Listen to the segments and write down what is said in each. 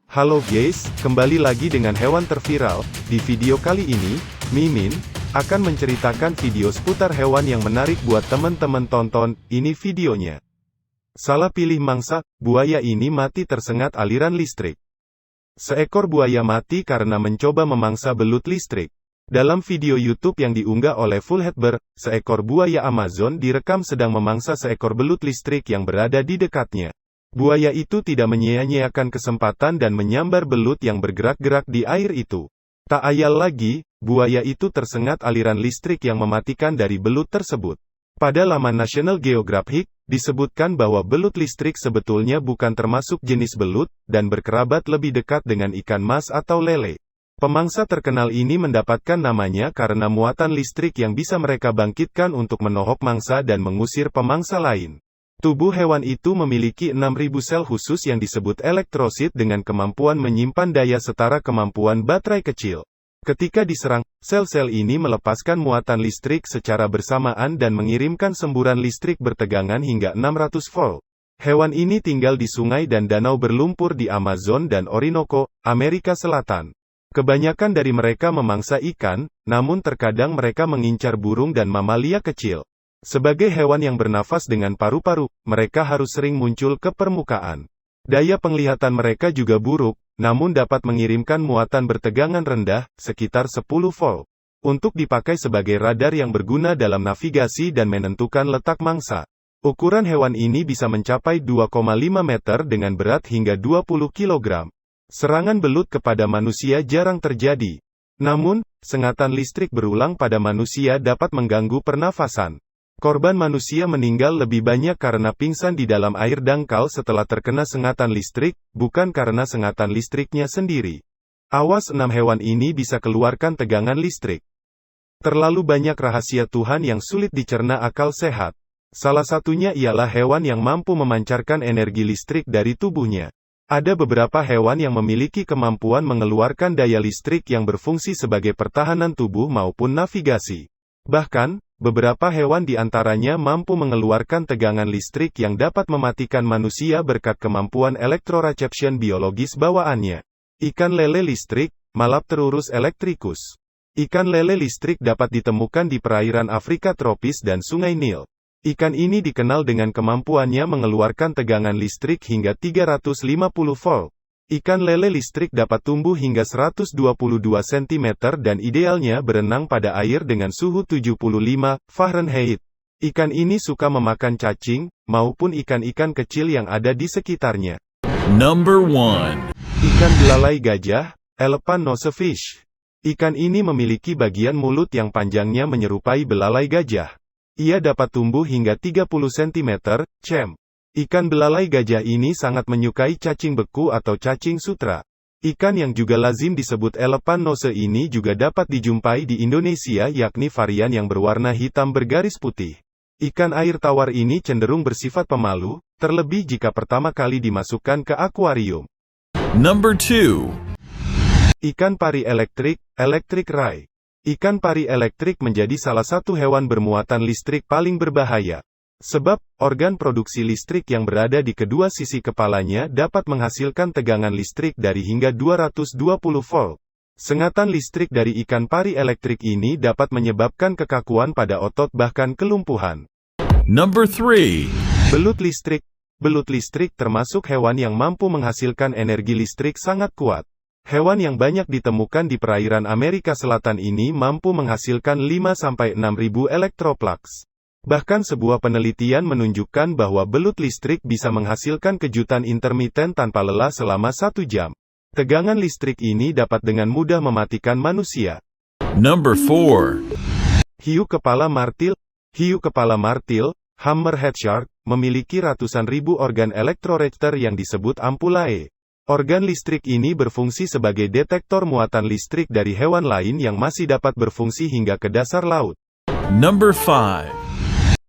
Halo guys, kembali lagi dengan hewan terviral. Di video kali ini, Mimin akan menceritakan video seputar hewan yang menarik buat teman-teman tonton. Ini videonya. Salah pilih mangsa, buaya ini mati tersengat aliran listrik. Seekor buaya mati karena mencoba memangsa belut listrik. Dalam video YouTube yang diunggah oleh Fullheadbird, seekor buaya Amazon direkam sedang memangsa seekor belut listrik yang berada di dekatnya. Buaya itu tidak menyia-nyiakan kesempatan dan menyambar belut yang bergerak-gerak di air itu. Tak ayal lagi, buaya itu tersengat aliran listrik yang mematikan dari belut tersebut. Pada laman National Geographic, disebutkan bahwa belut listrik sebetulnya bukan termasuk jenis belut, dan berkerabat lebih dekat dengan ikan mas atau lele. Pemangsa terkenal ini mendapatkan namanya karena muatan listrik yang bisa mereka bangkitkan untuk menohok mangsa dan mengusir pemangsa lain. Tubuh hewan itu memiliki 6.000 sel khusus yang disebut elektrosit dengan kemampuan menyimpan daya setara kemampuan baterai kecil. Ketika diserang, sel-sel ini melepaskan muatan listrik secara bersamaan dan mengirimkan semburan listrik bertegangan hingga 600 volt. Hewan ini tinggal di sungai dan danau berlumpur di Amazon dan Orinoco, Amerika Selatan. Kebanyakan dari mereka memangsa ikan, namun terkadang mereka mengincar burung dan mamalia kecil. Sebagai hewan yang bernafas dengan paru-paru, mereka harus sering muncul ke permukaan. Daya penglihatan mereka juga buruk, namun dapat mengirimkan muatan bertegangan rendah, sekitar 10 volt. Untuk dipakai sebagai radar yang berguna dalam navigasi dan menentukan letak mangsa. Ukuran hewan ini bisa mencapai 2,5 meter dengan berat hingga 20 kg. Serangan belut kepada manusia jarang terjadi. Namun, sengatan listrik berulang pada manusia dapat mengganggu pernafasan. Korban manusia meninggal lebih banyak karena pingsan di dalam air dangkal setelah terkena sengatan listrik, bukan karena sengatan listriknya sendiri. Awas 6 hewan ini bisa keluarkan tegangan listrik. Terlalu banyak rahasia Tuhan yang sulit dicerna akal sehat. Salah satunya ialah hewan yang mampu memancarkan energi listrik dari tubuhnya. Ada beberapa hewan yang memiliki kemampuan mengeluarkan daya listrik yang berfungsi sebagai pertahanan tubuh maupun navigasi. Bahkan, beberapa hewan di antaranya mampu mengeluarkan tegangan listrik yang dapat mematikan manusia berkat kemampuan elektroreception biologis bawaannya. Ikan lele listrik, Malapterurus electricus. Ikan lele listrik dapat ditemukan di perairan Afrika tropis dan Sungai Nil. Ikan ini dikenal dengan kemampuannya mengeluarkan tegangan listrik hingga 350 volt. Ikan lele listrik dapat tumbuh hingga 122 cm dan idealnya berenang pada air dengan suhu 75 Fahrenheit. Ikan ini suka memakan cacing, maupun ikan-ikan kecil yang ada di sekitarnya. Number 1. Ikan belalai gajah, Elephant nose fish. Ikan ini memiliki bagian mulut yang panjangnya menyerupai belalai gajah. Ia dapat tumbuh hingga 30 cm, cm. Ikan belalai gajah ini sangat menyukai cacing beku atau cacing sutra. Ikan yang juga lazim disebut elephant nose ini juga dapat dijumpai di Indonesia yakni varian yang berwarna hitam bergaris putih. Ikan air tawar ini cenderung bersifat pemalu, terlebih jika pertama kali dimasukkan ke akuarium. Number 2. Ikan pari elektrik, electric ray. Ikan pari elektrik menjadi salah satu hewan bermuatan listrik paling berbahaya. Sebab, organ produksi listrik yang berada di kedua sisi kepalanya dapat menghasilkan tegangan listrik dari hingga 220 volt. Sengatan listrik dari ikan pari elektrik ini dapat menyebabkan kekakuan pada otot bahkan kelumpuhan. Number 3. Belut listrik. Belut listrik termasuk hewan yang mampu menghasilkan energi listrik sangat kuat. Hewan yang banyak ditemukan di perairan Amerika Selatan ini mampu menghasilkan 5-6 ribu elektroplugs. Bahkan sebuah penelitian menunjukkan bahwa belut listrik bisa menghasilkan kejutan intermiten tanpa lelah selama 1 jam. Tegangan listrik ini dapat dengan mudah mematikan manusia. Number 4. Hiu kepala martil. Hiu kepala martil, hammerhead shark, memiliki ratusan ribu organ elektroreceptor yang disebut ampullae. Organ listrik ini berfungsi sebagai detektor muatan listrik dari hewan lain yang masih dapat berfungsi hingga ke dasar laut. Number 5.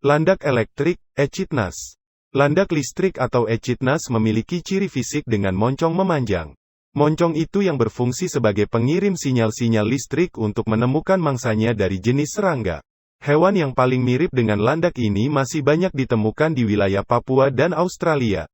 Landak elektrik, echidnas. Landak listrik atau echidnas memiliki ciri fisik dengan moncong memanjang. Moncong itu yang berfungsi sebagai pengirim sinyal-sinyal listrik untuk menemukan mangsanya dari jenis serangga. Hewan yang paling mirip dengan landak ini masih banyak ditemukan di wilayah Papua dan Australia.